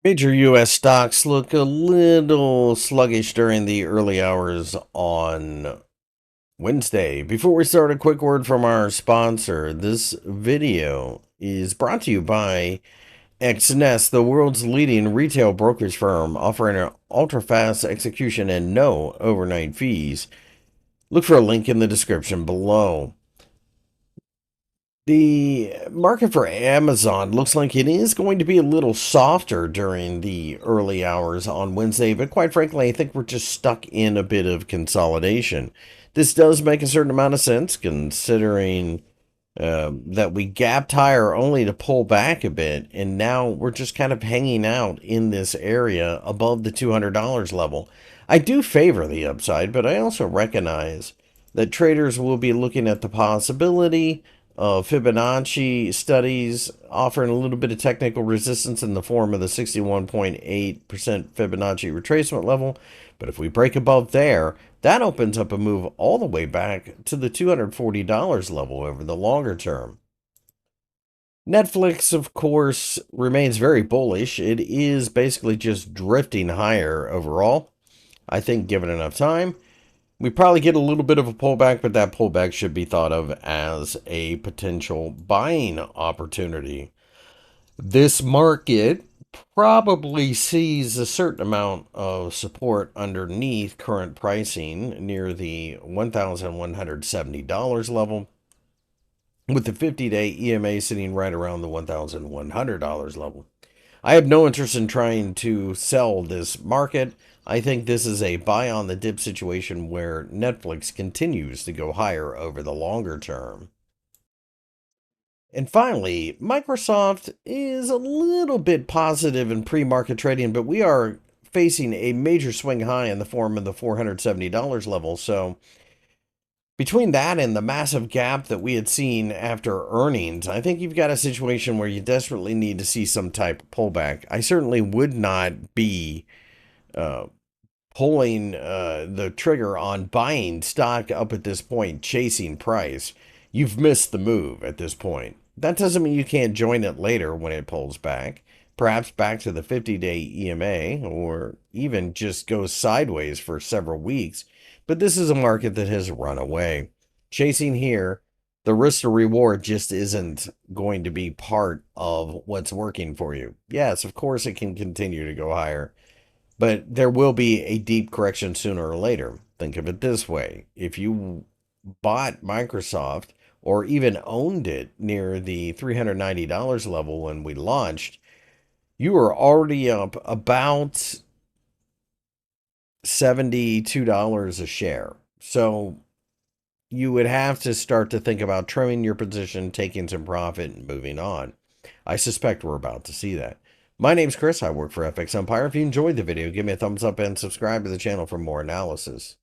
Major U.S. stocks look a little sluggish during the early hours on Wednesday. Before we start, a quick word from our sponsor. This video is brought to you by XNest, the world's leading retail brokerage firm, offering an ultra-fast execution and no overnight fees. Look for a link in the description below. The market for Amazon looks like it is going to be a little softer during the early hours on Wednesday, but quite frankly, I think we're just stuck in a bit of consolidation. This does make a certain amount of sense considering that we gapped higher only to pull back a bit, and now we're just kind of hanging out in this area above the $200 level. I do favor the upside, but I also recognize that traders will be looking at the possibility of Fibonacci studies offering a little bit of technical resistance in the form of the 61.8% Fibonacci retracement level. But if we break above there, that opens up a move all the way back to the $240 level over the longer term. Netflix, of course, remains very bullish. It is basically just drifting higher overall. I think given enough time, we probably get a little bit of a pullback, but that pullback should be thought of as a potential buying opportunity. This market probably sees a certain amount of support underneath current pricing near the $1,170 level, with the 50-day EMA sitting right around the $1,100 level. I have no interest in trying to sell this market. I think this is a buy on the dip situation where Netflix continues to go higher over the longer term. And finally, Microsoft is a little bit positive in pre-market trading, but we are facing a major swing high in the form of the $470 level. So between that and the massive gap that we had seen after earnings, I think you've got a situation where you desperately need to see some type of pullback. I certainly would not be uh, pulling the trigger on buying stock up at this point, chasing price. You've missed the move at this point. That doesn't mean you can't join it later when it pulls back, perhaps back to the 50-day EMA, or even just goes sideways for several weeks. But this is a market that has run away. Chasing here, the risk to reward just isn't going to be part of what's working for you. Yes, of course it can continue to go higher, but there will be a deep correction sooner or later. Think of it this way. If you bought Microsoft or even owned it near the $390 level when we launched, you were already up about $72 a share. So you would have to start to think about trimming your position, taking some profit, and moving on. I suspect we're about to see that. My name's Chris. I work for FXEmpire. If you enjoyed the video, give me a thumbs up and subscribe to the channel for more analysis.